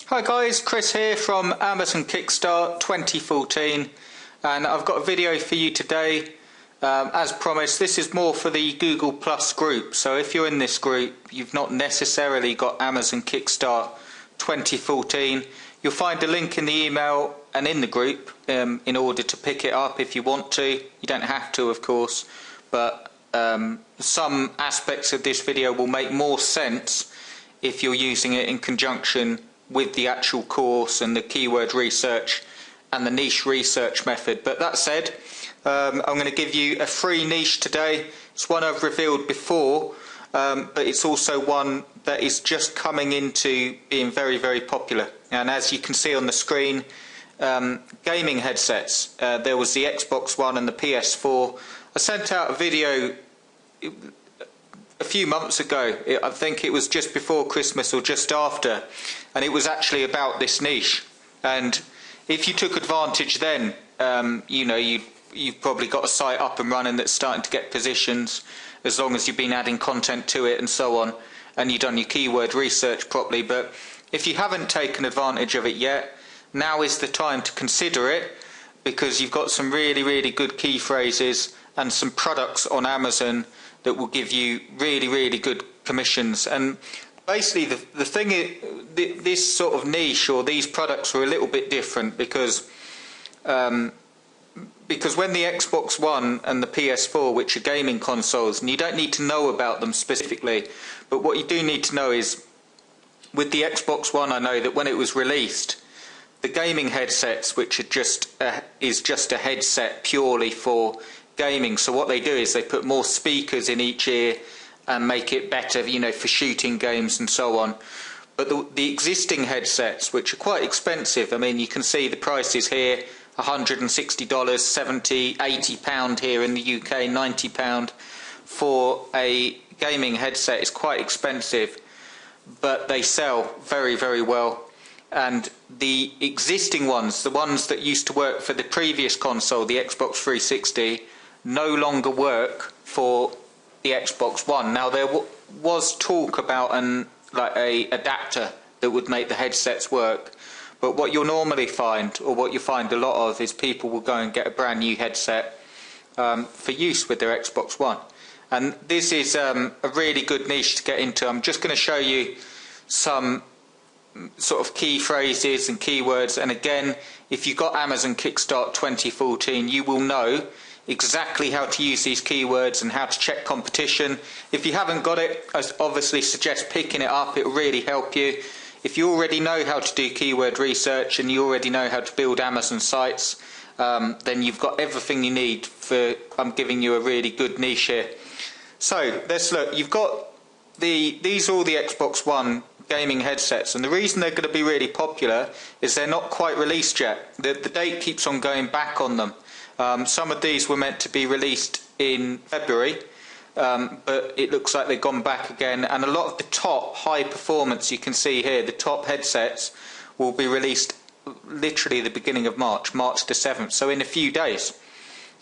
Hi guys, Chris here from Amazon Kickstart 2014, and I've got a video for you today. As promised, this is more for the Google Plus group, so if you're in this group, you've not necessarily got Amazon Kickstart 2014. You'll find a link in the email and in the group in order to pick it up if you want to. You don't have to, of course, but some aspects of this video will make more sense if you're using it in conjunction with the actual course and the keyword research and the niche research method. But that said, I'm going to give you a free niche today. It's one I've revealed before, but it's also one that is just coming into being very, very popular. And as you can see on the screen, gaming headsets. There was the Xbox One and the PS4. I sent out a video a few months ago. I think it was just before Christmas or just after, and it was actually about this niche. And if you took advantage then, you've probably got a site up and running that's starting to get positions, as long as you've been adding content to it and so on, and you've done your keyword research properly. But if you haven't taken advantage of it yet, now is the time to consider it, because you've got some really, really good key phrases and some products on Amazon that will give you really, really good commissions. And basically the thing is, this sort of niche or these products are a little bit different because when the Xbox One and the PS4, which are gaming consoles, and you don't need to know about them specifically, but what you do need to know is, with the Xbox One, I know that when it was released, the gaming headsets, which are is just a headset purely for gaming. So what they do is they put more speakers in each ear and make it better, for shooting games and so on. But the existing headsets, which are quite expensive, I mean, you can see the prices here: $160, £70, £80 here in the UK, £90 for a gaming headset is quite expensive, but they sell very, very well. And the existing ones, the ones that used to work for the previous console, the Xbox 360, no longer work for the Xbox One. Now there was talk about a adapter that would make the headsets work, but what you'll normally find, or what you find a lot of, is people will go and get a brand new headset for use with their Xbox One. And this is a really good niche to get into. I'm just going to show you some sort of key phrases and keywords, and again, if you've got Amazon Kickstart 2014, you will know exactly how to use these keywords and how to check competition. If you haven't got it, I obviously suggest picking it up. It will really help you. If you already know how to do keyword research and you already know how to build Amazon sites, then you've got everything you need for, I'm giving you a really good niche here. So let's look. You've got these are all the Xbox One gaming headsets, and the reason they're going to be really popular is they're not quite released yet. The date keeps on going back on them. Some of these were meant to be released in February, but it looks like they've gone back again, and a lot of the top high performance, you can see here, the top headsets will be released literally the beginning of March the 7th, so in a few days.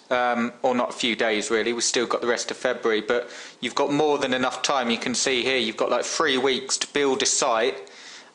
Or not a few days really, we've still got the rest of February, but you've got more than enough time. You can see here you've got like 3 weeks to build a site,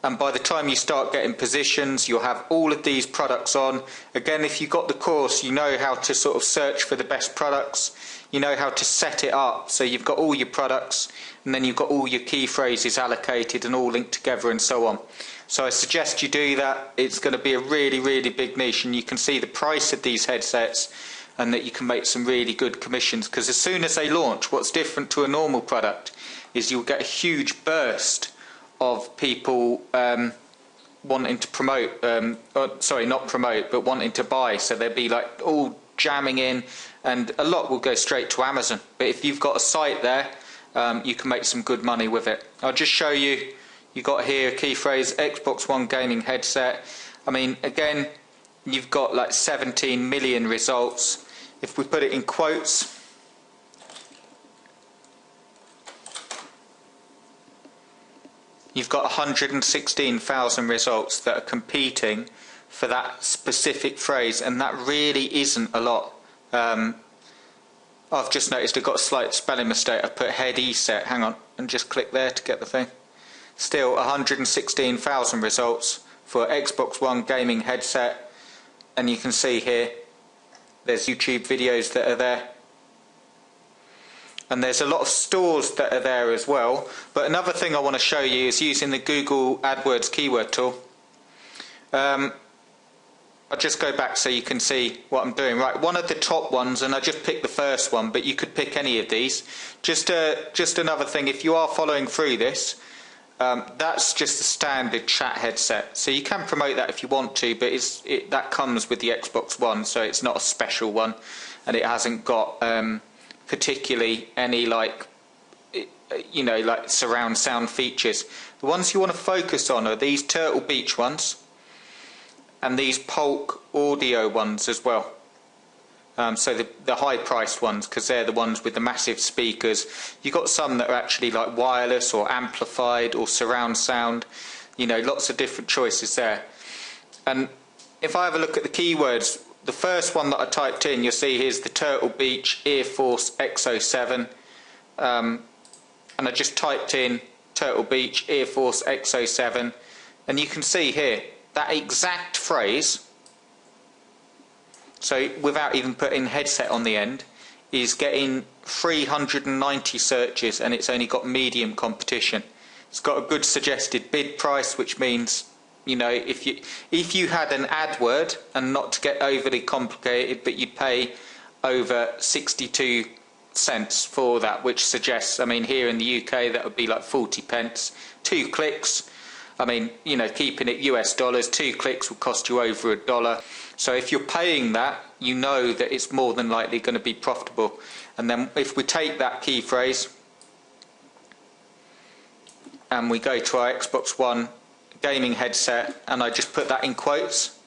and by the time you start getting positions, you'll have all of these products on. Again, if you've got the course, you know how to sort of search for the best products, you know how to set it up, so you've got all your products, and then you've got all your key phrases allocated and all linked together and so on. So I suggest you do that. It's going to be a really, really big niche, and you can see the price of these headsets, and that you can make some really good commissions, because as soon as they launch, what's different to a normal product is you'll get a huge burst of people wanting to promote, sorry, not promote, but wanting to buy. So they'll be like all jamming in, and a lot will go straight to Amazon. But if you've got a site there, you can make some good money with it. I'll just show you. You got here a key phrase: Xbox One gaming headset. I mean, again, you've got like 17 million results. If we put it in quotes, you've got 116,000 results that are competing for that specific phrase, and that really isn't a lot. I've just noticed I've got a slight spelling mistake. I've put head ESET. Hang on, and just click there to get the thing. Still 116,000 results for Xbox One gaming headset, and you can see here there's YouTube videos that are there, and there's a lot of stores that are there as well. But another thing I want to show you is using the Google AdWords keyword tool. I'll just go back so you can see what I'm doing. Right, one of the top ones, and I just picked the first one, but you could pick any of these. Just another thing, if you are following through this, that's just a standard chat headset. So you can promote that if you want to, but that comes with the Xbox One, so it's not a special one, and it hasn't got particularly any like surround sound features. The ones you want to focus on are these Turtle Beach ones, and these Polk Audio ones as well. So the high priced ones, because they're the ones with the massive speakers. You've got some that are actually like wireless or amplified or surround sound, lots of different choices there. And if I have a look at the keywords, the first one that I typed in, you'll see here's the Turtle Beach Earforce X07, and I just typed in Turtle Beach Earforce X07, and you can see here that exact phrase, so without even putting headset on the end, is getting 390 searches, and it's only got medium competition. It's got a good suggested bid price, which means if you had an ad word, and not to get overly complicated, but you'd pay over 62 cents for that, which suggests, here in the UK that would be like 40 pence. 2 clicks, keeping it US dollars, 2 clicks will cost you over $1. So if you're paying that, you know that it's more than likely going to be profitable. And then if we take that key phrase and we go to our Xbox One gaming headset, and I just put that in quotes,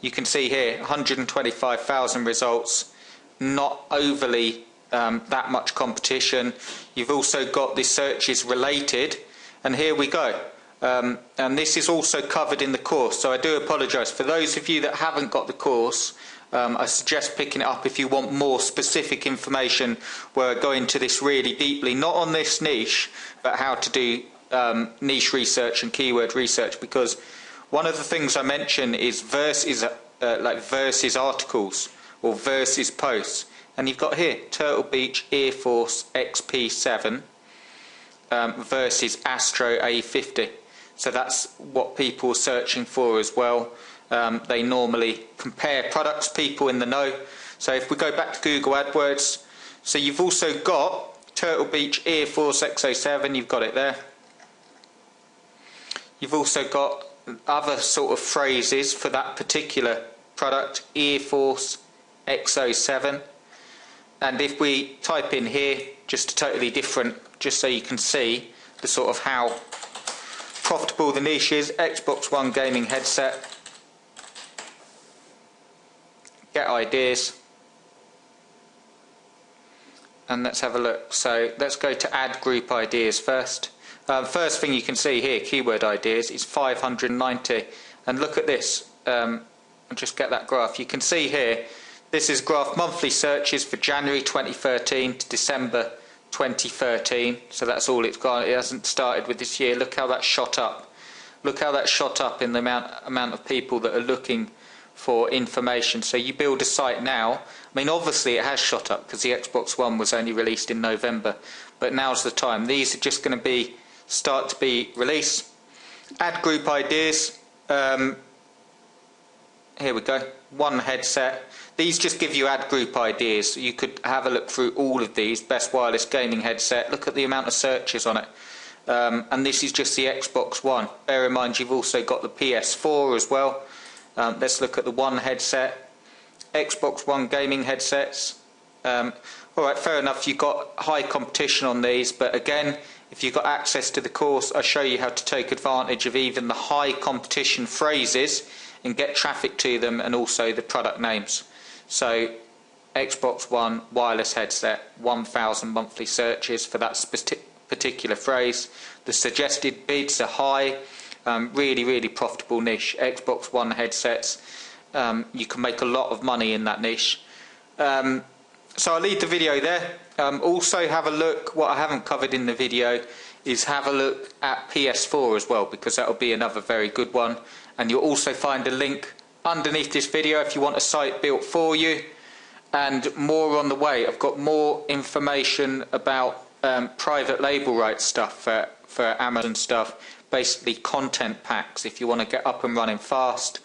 you can see here 125,000 results, not overly that much competition. You've also got the searches related, and here we go. And this is also covered in the course, so I do apologise for those of you that haven't got the course. I suggest picking it up if you want more specific information where I go into this really deeply, not on this niche, but how to do niche research and keyword research, because one of the things I mention is versus articles or versus posts, and you've got here Turtle Beach Earforce XP7 versus Astro A50. So that's what people are searching for as well. They normally compare products, people in the know. So if we go back to Google AdWords, so you've also got Turtle Beach Earforce X07, you've got it there. You've also got other sort of phrases for that particular product, Earforce X07. And if we type in here, just a totally different, just so you can see the sort of how profitable the niche is, Xbox One gaming headset, get ideas, and let's have a look. So let's go to ad group ideas first. First thing you can see here, keyword ideas, is 590, and look at this, and just get that graph. You can see here, this is graph monthly searches for January 2013 to December 2013, so that's all it's got. It hasn't started with this year. Look how that shot up. Look how that shot up in the amount of people that are looking for information. So you build a site now, obviously it has shot up because the Xbox One was only released in November, but now's the time. These are just going to start to be released. Ad group ideas, here we go, one headset. These just give you ad group ideas. You could have a look through all of these. Best wireless gaming headset. Look at the amount of searches on it. And this is just the Xbox One. Bear in mind you've also got the PS4 as well. Let's look at the One headset. Xbox One gaming headsets. Alright, fair enough, you've got high competition on these, but again, if you've got access to the course, I show you how to take advantage of even the high competition phrases and get traffic to them, and also the product names. So Xbox One wireless headset, 1,000 monthly searches for that particular phrase. The suggested bids are high, really profitable niche. Xbox One headsets, you can make a lot of money in that niche. So I'll leave the video there. Also have a look, what I haven't covered in the video is have a look at PS4 as well, because that'll be another very good one. And you'll also find a link underneath this video if you want a site built for you, and more on the way. I've got more information about private label rights stuff for Amazon stuff, basically content packs. If you want to get up and running fast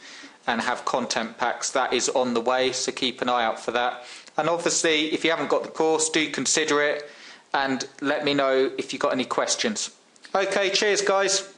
and have content packs, that is on the way, so keep an eye out for that. And obviously, if you haven't got the course, do consider it, and let me know if you've got any questions. Okay, cheers guys.